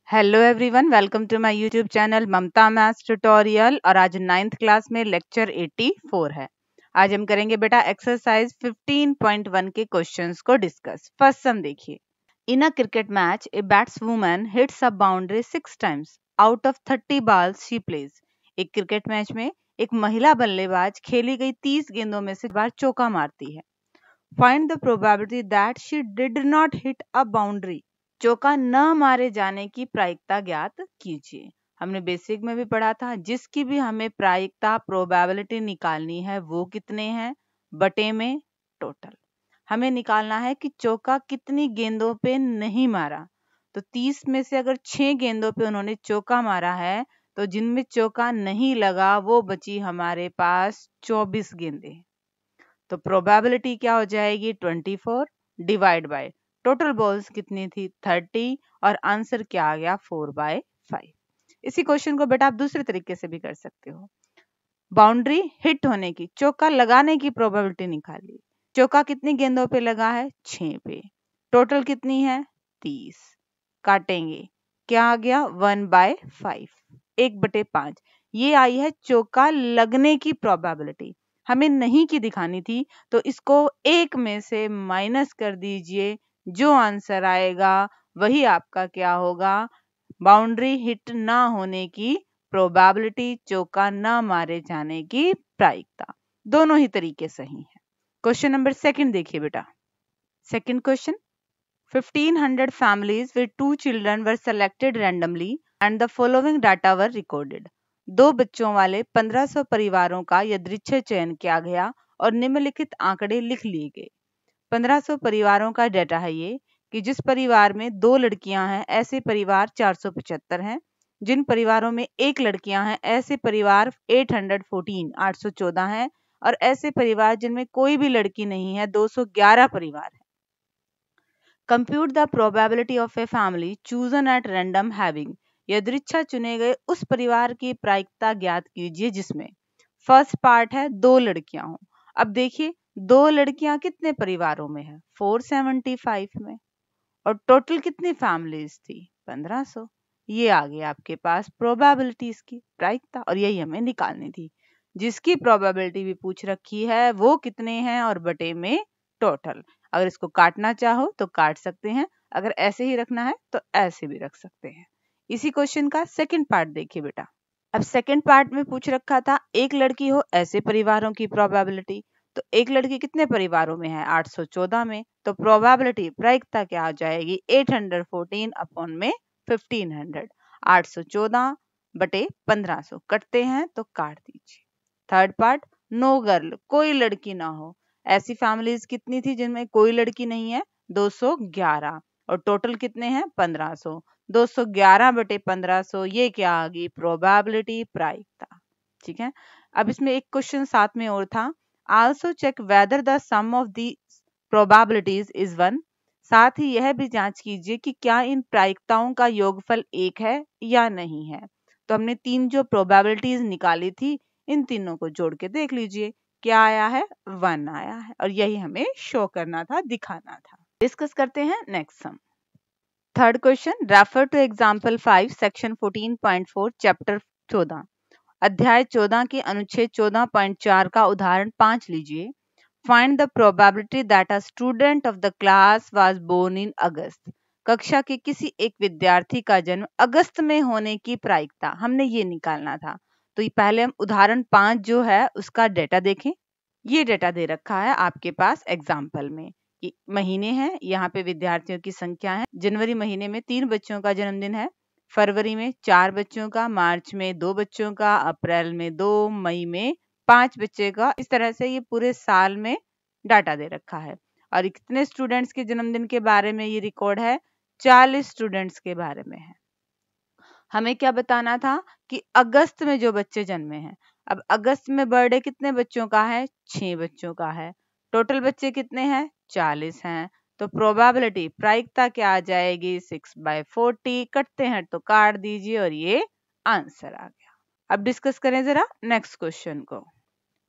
Hello everyone, welcome to my YouTube channel Mamta maths tutorial. और आज 9th class में lecture 84 है। आज हम करेंगे बेटा एक्सरसाइज 15.1 के क्वेश्चंस को डिस्कस। फर्स्ट सम देखिए। In a cricket match a batswoman hits a boundary 6 times out of 30 balls she plays. एक क्रिकेट मैच में एक महिला बल्लेबाज खेली गई 30 गेंदों में से बार चौका मारती है। Find the probability that she did not hit a boundary. चौका न मारे जाने की प्रायिकता ज्ञात कीजिए। हमने बेसिक में भी पढ़ा था, जिसकी भी हमें प्रायिकता प्रोबेबिलिटी निकालनी है वो कितने हैं, बटे में टोटल। हमें निकालना है कि चौका कितनी गेंदों पे नहीं मारा। तो 30 में से अगर 6 गेंदों पे उन्होंने चौका मारा है, तो जिनमें चौका नहीं लगा वो बची हमारे पास 24 गेंदें। तो प्रोबेबिलिटी क्या हो जाएगी 24 डिवाइड बाय टोटल बॉल्स कितनी थी 30 और आंसर क्या आ गया 4/5। इसी क्वेश्चन को बेटा आप दूसरे तरीके से भी कर सकते हो। बाउंड्री हिट होने की, चौका लगाने की प्रोबेबिलिटी निकालिए। चौका कितनी गेंदों पे लगा है 6 पे, टोटल कितनी है 30, काटेंगे क्या आ गया 1/5, 1/5। ये आई है चौका लगने की प्रोबेबिलिटी। हमें नहीं की दिखानी थी, तो इसको एक में से माइनस कर दीजिए। जो आंसर आएगा वही आपका क्या होगा, बाउंड्री हिट ना होने की प्रोबेबिलिटी, चौका ना मारे जाने की प्रायिकता। दोनों ही तरीके सही है। क्वेश्चन नंबर सेकंड देखिए बेटा। Second question, 1500 families with 2 children were selected randomly and the following data were recorded. 2 बच्चों वाले 1500 परिवारों का यादृच्छिक चयन किया गया और निम्नलिखित आंकड़े लिख लिए गए। 1500 परिवारों का डाटा है ये कि जिस परिवार में 2 लड़कियां हैं ऐसे परिवार 475 हैं। जिन परिवारों में 1 लड़कियां हैं ऐसे परिवार 814 हैं। और ऐसे परिवार जिनमें कोई भी लड़की नहीं है 211 परिवार हैं। Compute the probability of a family chosen at random having. यादृच्छा चुने गए उस परिवार की प्रायिकता ज्ञात कीजिए जिसमें फर्स्ट पार्ट है 2 लड़कियां हों। अब देखिए 2 लड़कियां कितने परिवारों में है 475 में, और टोटल कितनी फैमिलीज थी 1500। ये आ गया आपके पास प्रोबेबिलिटीज की प्रायिकता, और यही हमें निकालनी थी। जिसकी प्रोबेबिलिटी भी पूछ रखी है वो कितने हैं और बटे में टोटल। अगर इसको काटना चाहो तो काट सकते हैं, अगर ऐसे ही रखना है तो ऐसे भी रख सकते हैं। इसी क्वेश्चन का सेकंड पार्ट देखिए बेटा। अब सेकंड पार्ट में पूछ रखा था एक लड़की हो ऐसे परिवारों की प्रोबेबिलिटी। तो एक लड़की कितने परिवारों में है 814 में, तो प्रोबेबिलिटी प्रायिकता क्या आ जाएगी 814 अपॉन में 1500। 814 बटे 1500 कटते हैं तो काट दीजिए। थर्ड पार्ट, नो गर्ल, कोई लड़की ना हो। ऐसी फैमिलीज कितनी थी जिनमें कोई लड़की नहीं है 211, और टोटल कितने हैं 1500। 211 बटे 1500 ये क्या आ गई प्रोबेबिलिटी प्रायिकता। ठीक है। अब इसमें एक क्वेश्चन साथ में और था, also check whether the sum of the probabilities is 1। साथ ही यह भी जांच कीजिए कि क्या इन प्रायिकताओं का योगफल 1 है या नहीं है। तो हमने 3 जो प्रोबेबिलिटीज निकाली थी इन तीनों को जोड़ के देख लीजिए, क्या आया है 1 आया है, और यही हमें शो करना था, दिखाना था। डिस्कस करते हैं next sum. Third question, refer two example 5 section 14.4 chapter 14। अध्याय 14 के अनुच्छेद 14.4 का उदाहरण 5 लीजिए। Find the probability that a student of the class was born in August. कक्षा के किसी एक विद्यार्थी का जन्म अगस्त में होने की प्रायिकता हमने ये निकालना था। तो ये पहले हम उदाहरण 5 जो है उसका डेटा देखें। ये डेटा दे रखा है आपके पास एग्जाम्पल में। महीने हैं, यहाँ पे विद्यार्थियों की संख्या है। जनवरी महीने में 3 बच्चों का जन्मदिन है, फरवरी में 4 बच्चों का, मार्च में 2 बच्चों का, अप्रैल में 2, मई में 5 बच्चे का। इस तरह से ये पूरे साल में डाटा दे रखा है। और कितने स्टूडेंट्स के जन्मदिन के बारे में ये रिकॉर्ड है 40 स्टूडेंट्स के बारे में है। हमें क्या बताना था कि अगस्त में जो बच्चे जन्मे हैं। अब अगस्त में बर्थडे कितने बच्चों का है 6 बच्चों का है। टोटल बच्चे कितने हैं 40 हैं। तो प्रोबेबिलिटी प्रायिकता क्या आ जाएगी 6/40। कटते हैं तो काट दीजिए और ये आंसर आ गया। अब डिस्कस करें जरा नेक्स्ट क्वेश्चन को।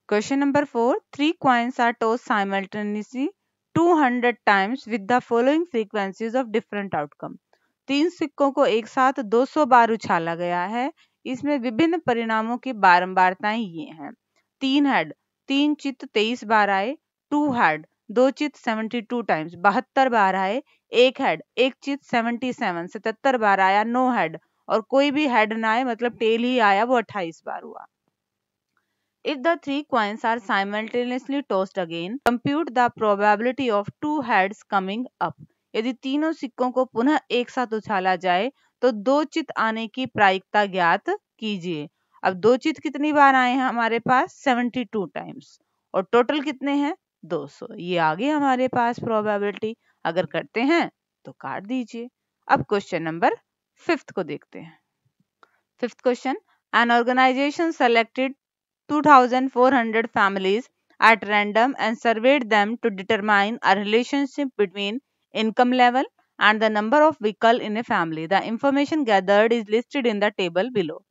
Question number 4, 3 coins are tossed simultaneously 200 times with the following frequencies of different outcome। 3 सिक्कों को एक साथ 200 बार उछाला गया है। इसमें विभिन्न परिणामों की बारंबारताएं ये हैं। 3 हेड 3 चित्त 23 बार आए। 2 हेड 2 चित्त 72 टाइम्स 72 बार आए। 1 हेड 1 चित्त 77 77 बार आया। 9 हेड और कोई भी हेड ना आए मतलब टेल ही आया, वो 28 बार हुआ। If the 3 coins are simultaneously tossed again, compute the probability of 2 heads coming up. यदि तीनों सिक्कों को पुनः एक साथ उछाला जाए तो 2 चित्त आने की प्रायिकता ज्ञात कीजिए। अब 2 चित्त कितनी बार आए हैं हमारे पास? 72 टाइम्स और टोटल कितने हैं? 200। ये आ गई हमारे पास प्रोबेबिलिटी। अगर करते हैं तो काट दीजिए। अब क्वेश्चन नंबर 5 को देखते हैं। 5th question, an organization selected 2,400 families at random and surveyed them to determine a relationship between income level and the number of vehicles in a family. The information gathered is listed in the table below.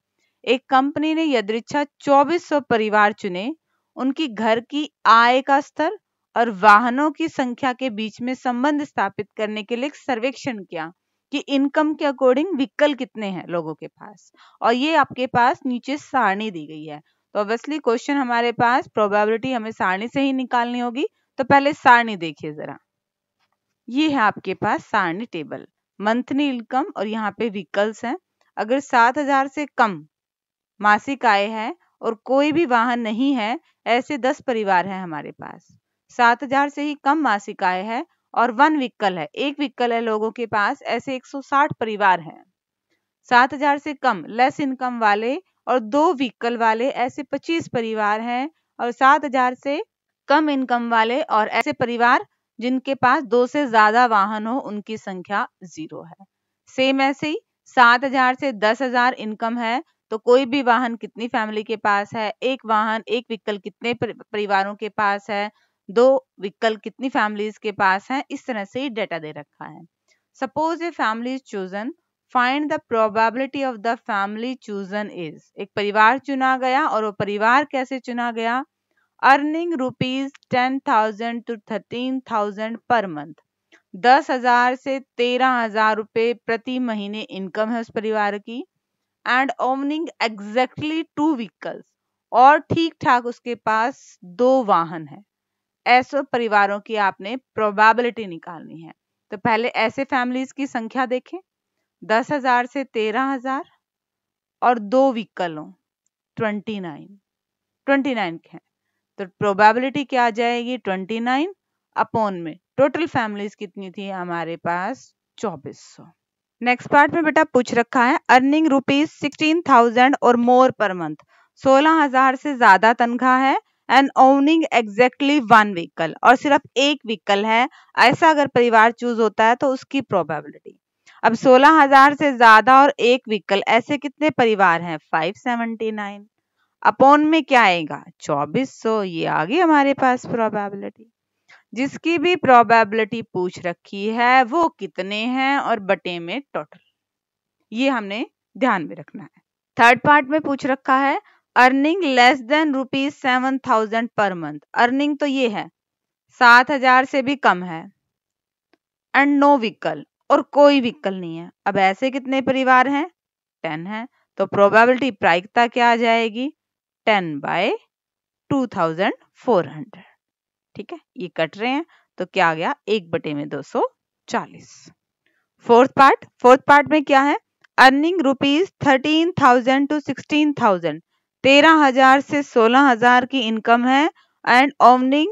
एक company ने यदृच्छा 2400 परिवार चुने। उनकी घर की आय का स्तर और वाहनों की संख्या के बीच में संबंध स्थापित करने के लिए एक सर्वेक्षण किया कि इनकम के अकॉर्डिंग व्हीकल कितने हैं लोगों के पास, और ये आपके पास नीचे सारणी दी गई है। तो ऑब्वियसली क्वेश्चन हमारे पास प्रोबेबिलिटी हमें सारणी से ही निकालनी होगी। तो पहले सारणी देखिए जरा। ये है आपके पास सारणी टेबल, मंथली इनकम और यहाँ पे व्हीकल्स हैं। अगर 7,000 से कम मासिक आय है और कोई भी वाहन नहीं है, ऐसे 10 परिवार हैं हमारे पास। 7,000 से ही कम मासिक आय है और 1 व्हीकल है, एक व्हीकल है लोगों के पास, ऐसे 160 परिवार हैं। 7,000 से कम लेस इनकम वाले और 2 व्हीकल वाले ऐसे 25 परिवार हैं। और 7,000 से कम इनकम वाले और ऐसे परिवार जिनके पास 2 से ज्यादा वाहन हो, उनकी संख्या 0 है। सेम ऐसे ही 7,000 से 10,000 इनकम है तो कोई भी वाहन कितनी फैमिली के पास है, एक वाहन एक व्हीकल कितने परिवारों के पास है, 2 व्हीकल कितनी फैमिलीज के पास है। इस तरह से ही डेटा दे रखा है। Suppose a family is chosen, find the probability of the family chosen is. एक परिवार चुना गया और वो परिवार कैसे चुना गया? Earning rupees 10,000 to 13,000 per month. 10,000 से 13,000 रुपए प्रति महीने इनकम है उस परिवार की। एंड ओवनिंग एग्जैक्टली 2 व्हीकल्स, और ठीक ठाक उसके पास 2 वाहन है। ऐसे परिवारों की आपने प्रोबेबिलिटी निकालनी है। तो पहले ऐसे फैमिलीज की संख्या देखें, 10,000 से 13,000 और 2 व्हीकल हो, 29 है। तो प्रोबेबिलिटी क्या आ जाएगी? 29 अपॉन में टोटल फैमिलीज कितनी थी हमारे पास? 2400। नेक्स्ट पार्ट में बेटा पूछ रखा है अर्निंग रुपीज 16,000 और मोर पर मंथ। 16,000 से ज्यादा तनख्वाह है एंड ओनिंग एग्जैक्टली 1 व्हीकल, और सिर्फ एक व्हीकल है। ऐसा अगर परिवार चूज होता है तो उसकी प्रोबेबिलिटी। अब 16,000 से ज्यादा और एक व्हीकल, ऐसे कितने परिवार हैं? 579 अपॉन में क्या आएगा? 2400। ये आ गई हमारे पास प्रोबेबिलिटी। जिसकी भी प्रोबेबिलिटी पूछ रखी है वो कितने हैं और बटे में टोटल, ये हमने ध्यान में रखना है। थर्ड पार्ट में पूछ रखा है earning less than rupees 7,000 per month. Earning तो ये है 7,000 से भी कम है एंड नो व्हीकल, और कोई व्हीकल नहीं है। अब ऐसे कितने परिवार हैं? 10 है। तो प्रोबेबिलिटी प्रायिकता क्या आ जाएगी? 10/2400। ठीक है, ये कट रहे हैं तो क्या आ गया? 1/240। फोर्थ पार्ट में क्या है? Earning rupees 13,000 to 16,000। 13,000 से 16,000 की इनकम है एंड ओवनिंग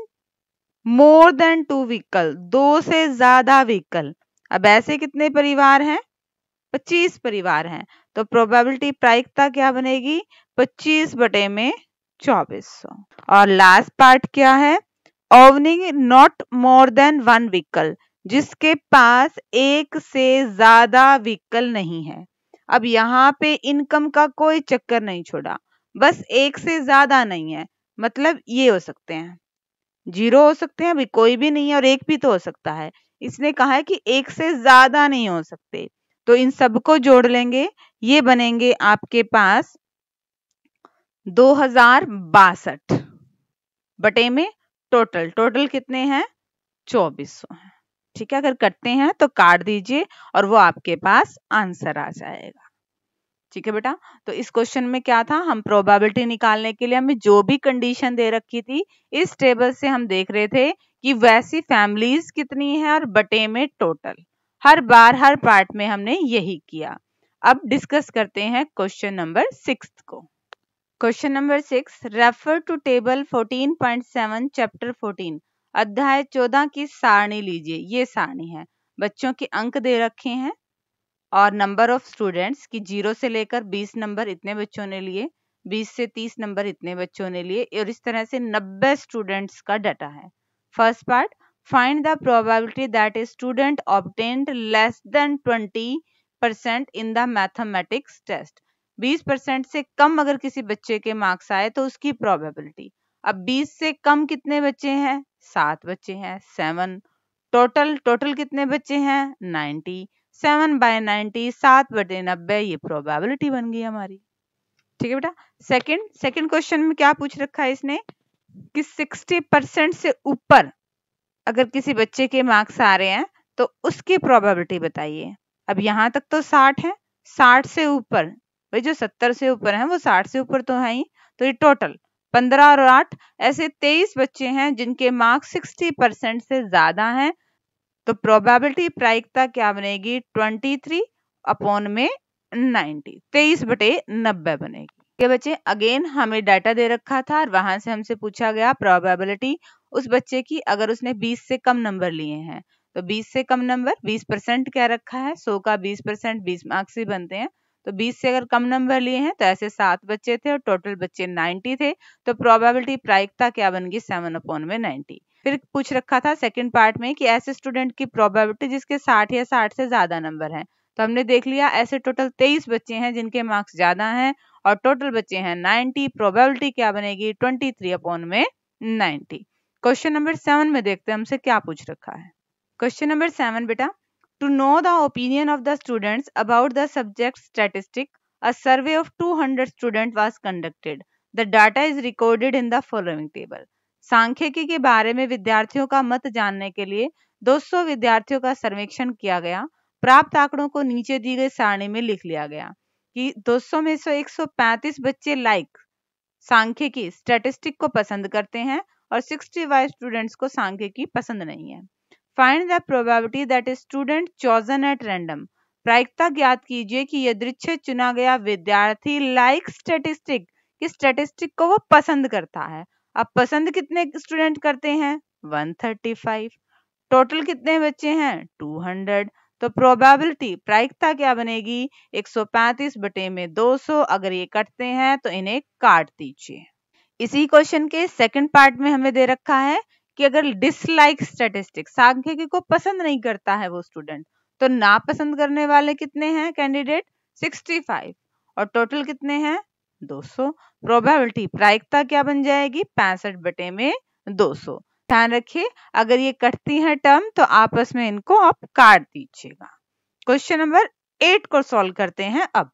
मोर देन 2 व्हीकल, 2 से ज्यादा व्हीकल। अब ऐसे कितने परिवार हैं? 25 परिवार हैं। तो प्रोबेबिलिटी प्रायिकता क्या बनेगी? 25/2400। और लास्ट पार्ट क्या है? ओवनिंग नॉट मोर देन 1 व्हीकल, जिसके पास एक से ज्यादा व्हीकल नहीं है। अब यहाँ पे इनकम का कोई चक्कर नहीं छोड़ा, बस एक से ज्यादा नहीं है, मतलब ये हो सकते हैं 0 हो सकते हैं, अभी कोई भी नहीं है, और 1 भी तो हो सकता है। इसने कहा है कि एक से ज्यादा नहीं हो सकते, तो इन सबको जोड़ लेंगे, ये बनेंगे आपके पास 2062 बटे में टोटल कितने हैं? 2400 है। ठीक है, अगर कटते हैं तो काट दीजिए और वो आपके पास आंसर आ जाएगा। ठीक है बेटा, तो इस क्वेश्चन में क्या था, हम प्रोबेबिलिटी निकालने के लिए हमें जो भी कंडीशन दे रखी थी इस टेबल से हम देख रहे थे कि वैसी फैमिलीज कितनी है और बटे में टोटल। हर बार हर पार्ट में हमने यही किया। अब डिस्कस करते हैं क्वेश्चन नंबर 6 को। Question number 6, refer to table 14.7 chapter 14 अध्याय 14 की सारणी लीजिए। ये सारणी है, बच्चों के अंक दे रखे हैं और नंबर ऑफ स्टूडेंट्स की 0 से लेकर 20 नंबर इतने बच्चों ने लिए, 20 से 30 नंबर इतने बच्चों ने लिए और इस तरह से 90 स्टूडेंट्स का डाटा है। First part, find the probability that a student obtained less than 20% in the mathematics test. 20% से कम अगर किसी बच्चे के मार्क्स आए तो उसकी प्रोबेबिलिटी। अब 20 से कम कितने बच्चे हैं, 7 बच्चे हैं, 7। टोटल कितने बच्चे हैं, 90। 7/90 7/90, ये प्रोबेबिलिटी बन गई हमारी। ठीक है बेटा, सेकंड क्वेश्चन में क्या पूछ रखा है इसने कि 60% से ऊपर अगर किसी बच्चे के मार्क्स आ रहे हैं तो उसकी प्रोबेबिलिटी बताइए। अब यहाँ तक तो 60 है, 60 से ऊपर, भाई जो 70 से ऊपर है वो 60 से ऊपर तो है ही, तो ये टोटल 15 और 8 ऐसे 23 बच्चे हैं जिनके मार्क्स 60% से ज्यादा हैं, तो प्रोबेबिलिटी प्रायिकता क्या बनेगी, 23/90, 23/90 बनेगी। ये बच्चे अगेन हमें डाटा दे रखा था और वहां से हमसे पूछा गया प्रोबेबिलिटी उस बच्चे की अगर उसने 20 से कम नंबर लिए हैं। तो 20 से कम नंबर, 20% क्या रखा है, 100 का 20% 20 मार्क्स ही बनते हैं, तो 20 से अगर कम नंबर लिए हैं तो ऐसे 7 बच्चे थे और टोटल बच्चे 90 थे, तो प्रोबेबिलिटी प्रायिकता क्या बन गई, 7/90। फिर पूछ रखा था सेकंड पार्ट में कि ऐसे स्टूडेंट की प्रोबेबिलिटी जिसके 60 या 60 से ज्यादा नंबर हैं, तो हमने देख लिया ऐसे टोटल 23 बच्चे हैं जिनके मार्क्स ज्यादा हैं और टोटल बच्चे हैं 90, प्रोबेबिलिटी क्या बनेगी, 23/90। क्वेश्चन नंबर 7 में देखते हैं हमसे क्या पूछ रखा है। क्वेश्चन नंबर 7 बेटा, to know the opinion of the students about the subject statistic, a survey of 200 student was conducted, the data is recorded in the following table. सांख्यिकी के बारे में विद्यार्थियों का मत जानने के लिए 200 विद्यार्थियों का सर्वेक्षण किया गया। प्राप्त आंकड़ों को नीचे दी गई सारणी में लिख लिया गया कि 200 में से 135 बच्चे सांख्यिकी स्टैटिस्टिक को पसंद करते हैं और 65 स्टूडेंट्स को सांख्यिकी पसंद नहीं है। Find the probability that a student chosen at random, प्रायिकता ज्ञात कीजिए कि यादृच्छिक चुना गया विद्यार्थी लाइक स्टैटिस्टिक, कि स्टैटिस्टिक को वो पसंद करता है। अब पसंद कितने स्टूडेंट करते हैं, 135। टोटल कितने बच्चे हैं, 200, तो प्रोबेबिलिटी प्रायिकता क्या बनेगी, 135/200। अगर ये कटते हैं तो इन्हें काट दीजिए। इसी क्वेश्चन के सेकंड पार्ट में हमें दे रखा है कि अगर डिसलाइक स्टैटिस्टिक्स, सांख्यिकी को पसंद नहीं करता है वो स्टूडेंट, तो नापसंद करने वाले कितने हैं कैंडिडेट, 65 और टोटल कितने हैं, 200। प्रोबेबिलिटी प्रायिकता क्या बन जाएगी, 65/200। ध्यान रखिए अगर ये कटती है टर्म तो आपस में इनको आप काट दीजिएगा। क्वेश्चन नंबर 8 को सॉल्व करते हैं अब।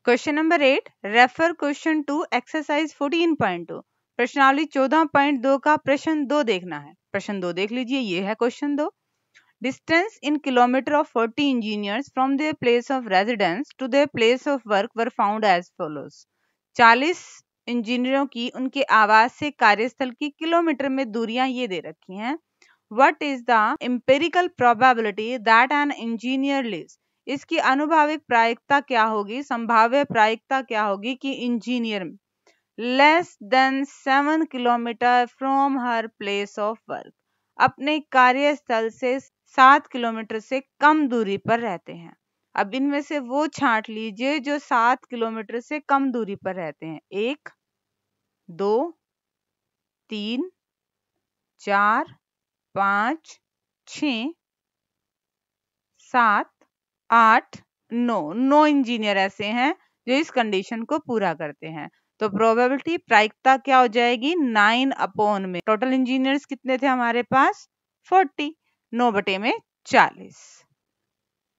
Question number 8, refer question to exercise 14.2, प्रश्नावली 14.2 का प्रश्न 2 देखना है। प्रश्न 2 देख लीजिए, ये है question 2। Distance in kilometre of 40 engineers from their place of residence to their place of work were found as follows. 40 इंजीनियरों की उनके आवास से कार्यस्थल की किलोमीटर में दूरियां ये दे रखी हैं। What is the empirical probability that an engineer lives, इसकी अनुभाविक प्रायिकता क्या होगी, संभाव्य प्रायिकता क्या होगी कि engineer less than 7 kilometre from her place of work, अपने कार्यस्थल से 7 किलोमीटर से कम दूरी पर रहते हैं। अब इनमें से वो छांट लीजिए जो 7 किलोमीटर से कम दूरी पर रहते हैं। 1 2 3 4 5 6 7 8 9 इंजीनियर ऐसे हैं जो इस कंडीशन को पूरा करते हैं। तो प्रोबेबिलिटी प्रायिकता क्या हो जाएगी, 9 में टोटल इंजीनियर्स कितने थे हमारे पास, 40, 9/40।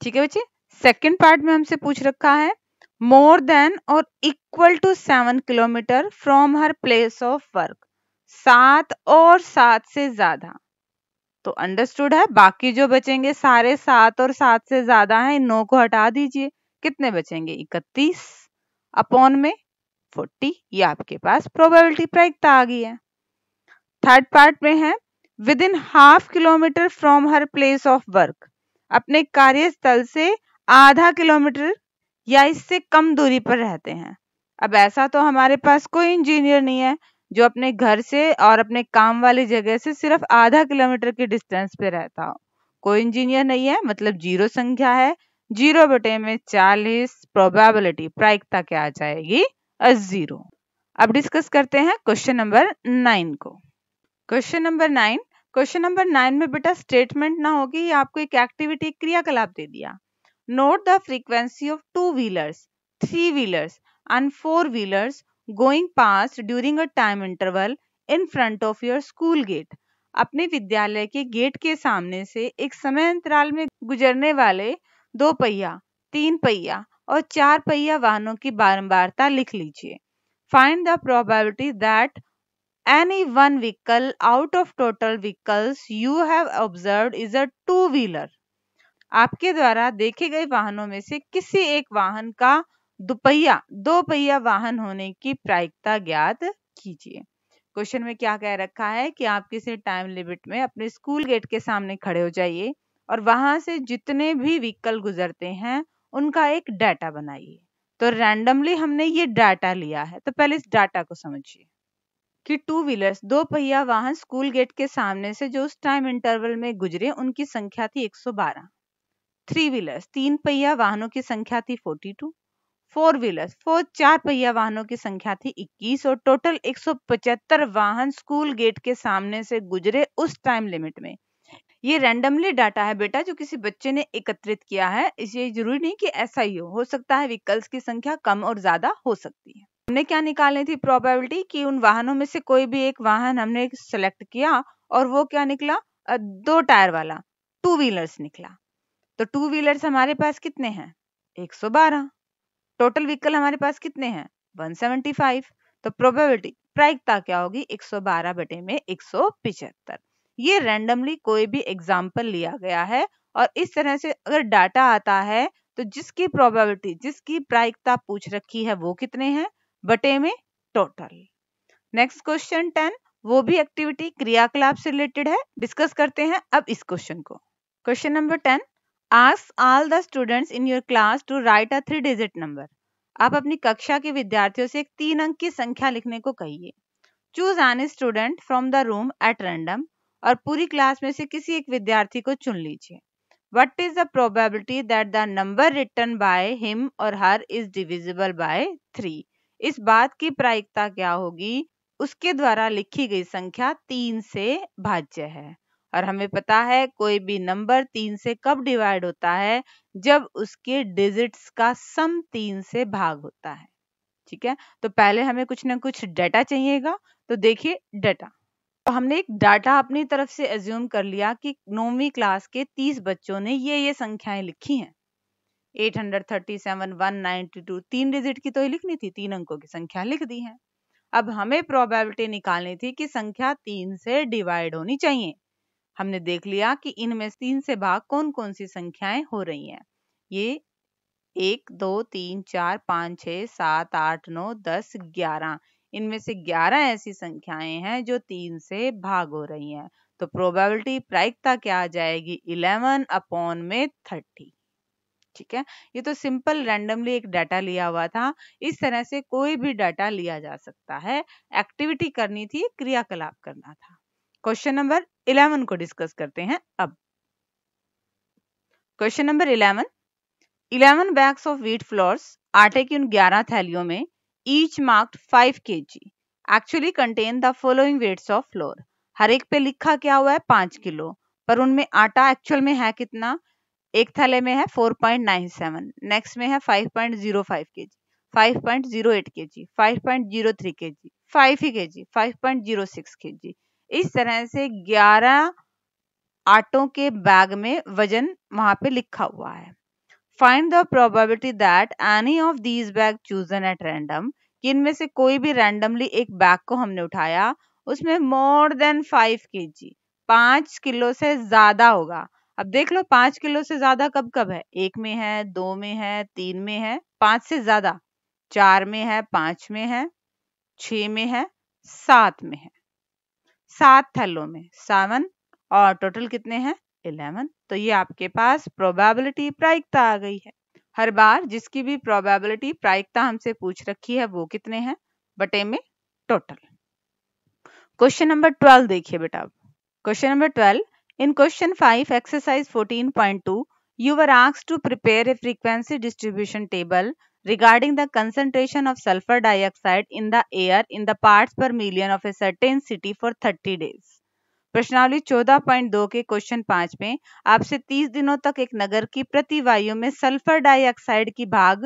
ठीक है बच्चे, सेकंड पार्ट में हमसे पूछ रखा है मोर देन और equal to 7 kilometre from her place of work, 7 और 7 से ज्यादा। तो अंडरस्टूड है। बाकी जो बचेंगे सारे 7 और 7 से ज्यादा हैं, इन 9 को हटा दीजिए। कितने बचेंगे? 31 अपॉन में 40। ये आपके पास प्रोबेबिलिटी प्रायिकता आ गई है। थर्ड पार्ट में है with in half kilometre from her place of work, अपने कार्यस्थल से आधा किलोमीटर या इससे कम दूरी पर रहते हैं। अब ऐसा तो हमारे पास कोई इंजीनियर नहीं है जो अपने घर से और अपने काम वाली जगह से सिर्फ आधा किलोमीटर की डिस्टेंस पे रहता हो। कोई इंजीनियर नहीं है, मतलब जीरो संख्या है। 0 बटे में 40, प्रोबेबिलिटी प्रायिकता क्या आ जाएगी? 0। अब डिस्कस करते हैं क्वेश्चन नंबर 9 को। क्वेश्चन नंबर 9 में बेटा स्टेटमेंट ना होगी, आपको एक एक्टिविटी क्रियाकलाप दे दिया। Note the frequency of 2 wheelers, 3 wheelers and 4 wheelers going past during a time interval in front of your school gate. अपने विद्यालय के गेट के सामने से एक समय अंतराल में गुजरने वाले 2 पहिया, 3 पहिया और 4 पहिया वाहनों की बारंबारता लिख लीजिए। Find the probability that any one vehicle out of total vehicles you have observed is a two wheeler। आपके द्वारा देखे गए वाहनों में से किसी एक वाहन का दो पहिया वाहन होने की प्रायिकता ज्ञात कीजिए। क्वेश्चन में क्या कह रखा है कि आप किसी टाइम लिमिट में अपने स्कूल गेट के सामने खड़े हो जाइए और वहां से जितने भी व्हीकल गुजरते हैं उनका एक डाटा बनाइए। तो रैंडमली हमने ये डाटा लिया है, तो पहले इस डाटा को समझिए कि 2 व्हीलर्स, 2 पहिया वाहन स्कूल गेट के सामने से जो उस टाइम इंटरवल में गुजरे उनकी संख्या थी 112। 3 व्हीलर्स, 3 पहिया वाहनों की संख्या थी 42। 4 व्हीलर्स, 4 पहिया वाहनों की संख्या थी 21 और टोटल 175 वाहन स्कूल गेट के सामने से गुजरे उस टाइम लिमिट में। ये रैंडमली डाटा है बेटा जो किसी बच्चे ने एकत्रित किया है। इसलिए जरूरी नहीं कि ऐसा ही हो सकता है व्हीकल्स की संख्या कम और ज्यादा हो सकती है। हमने क्या निकालनी थी? प्रोबेबिलिटी कि उन वाहनों में से कोई भी एक वाहन हमने सेलेक्ट किया और वो क्या निकला? 2 टायर वाला 2 व्हीलर्स निकला। तो 2 व्हीलर्स हमारे पास कितने हैं? 112। टोटल व्हीकल हमारे पास कितने हैं? 175। तो प्रोबेबिलिटी प्रायिकता क्या होगी? 112 बटे में 175। ये रैंडमली कोई भी एग्जाम्पल लिया गया है और इस तरह से अगर डाटा आता है तो जिसकी प्रोबेबिलिटी, जिसकी प्रायिकता पूछ रखी है वो कितने हैं? बटे में टोटल। नेक्स्ट क्वेश्चन 10, वो भी एक्टिविटी क्रियाकलाप से रिलेटेड है। डिस्कस करते हैं अब इस क्वेश्चन को। Question number 10, ask all the students in your class to write a 3 digit number. आप अपनी कक्षा के विद्यार्थियों से एक 3 अंक की संख्या लिखने को कहिए। Choose any student from the room at random, और पूरी क्लास में से किसी एक विद्यार्थी को चुन लीजिए। What is the probability that the number written by him or her is divisible by 3? इस बात की प्रायिकता क्या होगी? उसके द्वारा लिखी गई संख्या 3 से भाज्य है। और हमें पता है कोई भी नंबर 3 से कब डिवाइड होता है? जब उसके डिजिट्स का सम 3 से भाग होता है। ठीक है, तो पहले हमें कुछ ना कुछ डाटा चाहिएगा। तो देखिए डाटा, तो हमने एक डाटा अपनी तरफ से एज्यूम कर लिया कि 9वीं क्लास के 30 बच्चों ने ये संख्याएं लिखी हैं। 837, 192, 3 डिजिट की तो ही लिखनी थी, 3 अंकों की संख्या लिख दी है। अब हमें प्रोबेबिलिटी निकालनी थी कि संख्या 3 से डिवाइड होनी चाहिए। हमने देख लिया कि इनमें 3 से भाग कौन कौन सी संख्याएं हो रही हैं। ये 1, 2, 3, 4, 5, 6, 7, 8, 9, 10, 11, इनमें से 11 ऐसी संख्याएं हैं जो 3 से भाग हो रही हैं। तो प्रोबेबिलिटी प्रायिकता क्या आ जाएगी? 11 अपॉन में 30। ठीक है, ये तो सिंपल रैंडमली एक डाटा लिया हुआ था। इस तरह से कोई भी डाटा लिया जा सकता है। एक्टिविटी करनी थी, क्रियाकलाप करना था। क्वेश्चन नंबर 11 को डिस्कस करते हैं अब। Question number 11 bags of wheat flours, आटे की उन 11 थैलियों में, each marked 5 kg actually contain the following weights of flour. हर एक पे लिखा क्या हुआ है? 5 किलो, पर उनमें आटा एक्चुअल में है कितना? एक थैले में है 4.97, नेक्स्ट में है 5.05 kg, 5.08 kg, 5.03 kg, 5 ही kg, 5.06 kg। इस तरह से 11 आटों के बैग में वजन वहां पे लिखा हुआ है। Find the probability that any of these bag chosen at random, कि इनमें से कोई भी रैंडमली एक बैग को हमने उठाया, उसमें more than 5 kg, 5 किलो से ज्यादा होगा। अब देख लो 5 किलो से ज्यादा कब कब है, 1 में है, 2 में है, 3 में है, 5 से ज्यादा 4 में है, 5 में है, 6 में है, 7 में है, 7 थैलों में 7 और टोटल कितने हैं 11। तो ये आपके पास प्रोबेबिलिटी प्रायिकता आ गई है। हर बार जिसकी भी प्रोबेबिलिटी प्रायिकता हमसे पूछ रखी है वो कितने हैं बटे में टोटल। क्वेश्चन नंबर 12 देखिए बेटा। Question number 12, in question 5 exercise 14.2 you were asked to prepare a frequency distribution table regarding the concentration of sulfur dioxide in the air in the parts per million of a certain city for 30 days। प्रश्नावली 14.2 के question 5 में आपसे 30 दिनों तक एक नगर की प्रति वायु में सल्फर डाइऑक्साइड की भाग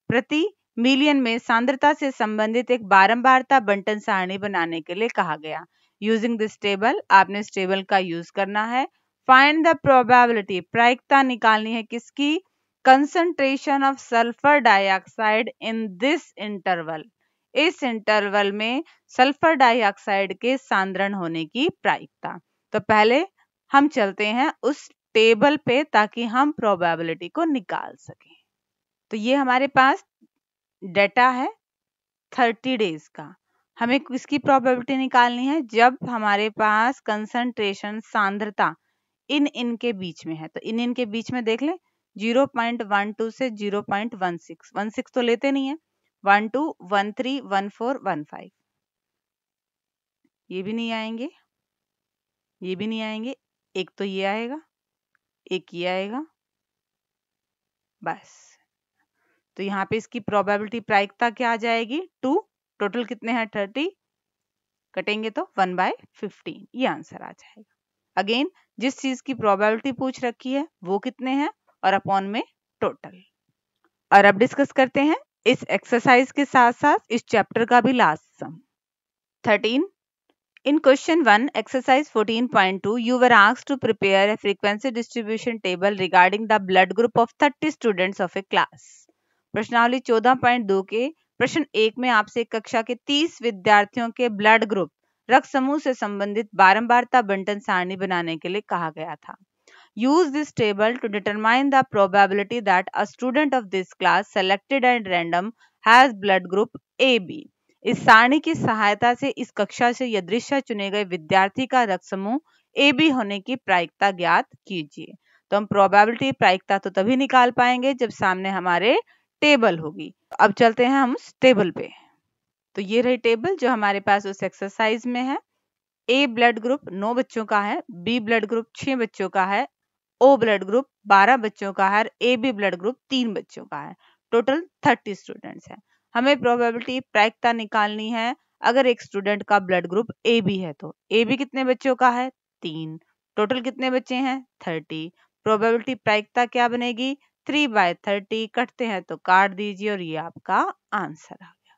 प्रति मिलियन में सांद्रता से संबंधित एक बारंबारता बंटन सारणी बनाने के लिए कहा गया। यूजिंग दिस टेबल, आपने इस टेबल का यूज करना है। फाइंड द प्रोबेबिलिटी, प्रायिकता निकालनी है किसकी, concentration of sulphur dioxide in this interval, इस इंटरवल में सल्फर डाइऑक्साइड के सांद्रण होने की प्रायिकता। तो पहले हम चलते हैं उस टेबल पे ताकि हम प्रोबेबिलिटी को निकाल सकें। तो ये हमारे पास डेटा है 30 डेज का। हमें किसकी प्रोबेबिलिटी निकालनी है, जब हमारे पास कंसंट्रेशन सांद्रता इन के बीच में है। तो इन के बीच में देख लें 0.12 से 0.16 तो लेते नहीं है, 12, 13, 14, 15 ये भी नहीं आएंगे, ये भी नहीं आएंगे, एक तो ये आएगा, एक ये आएगा, बस। तो यहाँ पे इसकी प्रोबेबिलिटी प्रायिकता क्या आ जाएगी 2, टोटल कितने हैं 30, कटेंगे तो 1/15, ये आंसर आ जाएगा। अगेन जिस चीज की प्रोबेबिलिटी पूछ रखी है वो कितने हैं और अपॉन में टोटल। और अब डिस्कस करते हैं इस एक्सरसाइज के साथ साथ इस चैप्टर का भी last some. 13, in question 1 exercise 14.2 you were asked to prepare a frequency distribution table regarding the blood group of 30 students of a class। प्रश्नावली 14.2 के प्रश्न 1 में आपसे कक्षा के 30 विद्यार्थियों के ब्लड ग्रुप रक्त समूह से संबंधित बारंबारता बंटन सारणी बनाने के लिए कहा गया था। Use this table to determine the probability that a student of this class selected at random has blood group AB। इस सारणी की सहायता से इस कक्षा से यदृच्छा चुने गए विद्यार्थी का रक्त समूह AB होने की प्रायिकता ज्ञात कीजिए। तो हम प्रोबेबिलिटी प्रायिकता तो तभी निकाल पाएंगे जब सामने हमारे टेबल होगी। अब चलते हैं हम उस टेबल पे। तो ये रही टेबल जो हमारे पास उस एक्सरसाइज में है। ए ब्लड ग्रुप 9 बच्चों का है, बी ब्लड ग्रुप 6 बच्चों का है, ओ ब्लड ग्रुप 12 बच्चों का है, ए बी ब्लड ग्रुप 3 बच्चों का है। टोटल 30 स्टूडेंट्स हैं। हमें प्रोबेबिलिटी प्रायिकता निकालनी है अगर एक स्टूडेंट का ब्लड ग्रुप ए बी है। तो ए बी कितने बच्चों का है 3, टोटल कितने बच्चे हैं 30। प्रोबेबिलिटी प्रायिकता क्या बनेगी 3/30, कटते हैं तो काट दीजिए और ये आपका आंसर आ गया।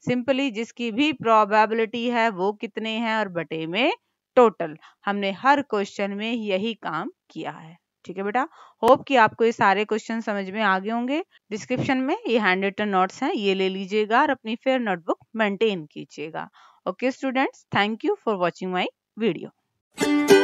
सिंपली जिसकी भी प्रोबेबिलिटी है वो कितने हैं और बटे में टोटल। हमने हर क्वेश्चन में यही काम किया है। ठीक है बेटा, होप कि आपको ये सारे क्वेश्चन समझ में आ गए होंगे। डिस्क्रिप्शन में ये हैंड रिटन नोट्स हैं, ये ले लीजिएगा और अपनी फेयर नोटबुक मेंटेन कीजिएगा। Okay students, thank you for watching my video.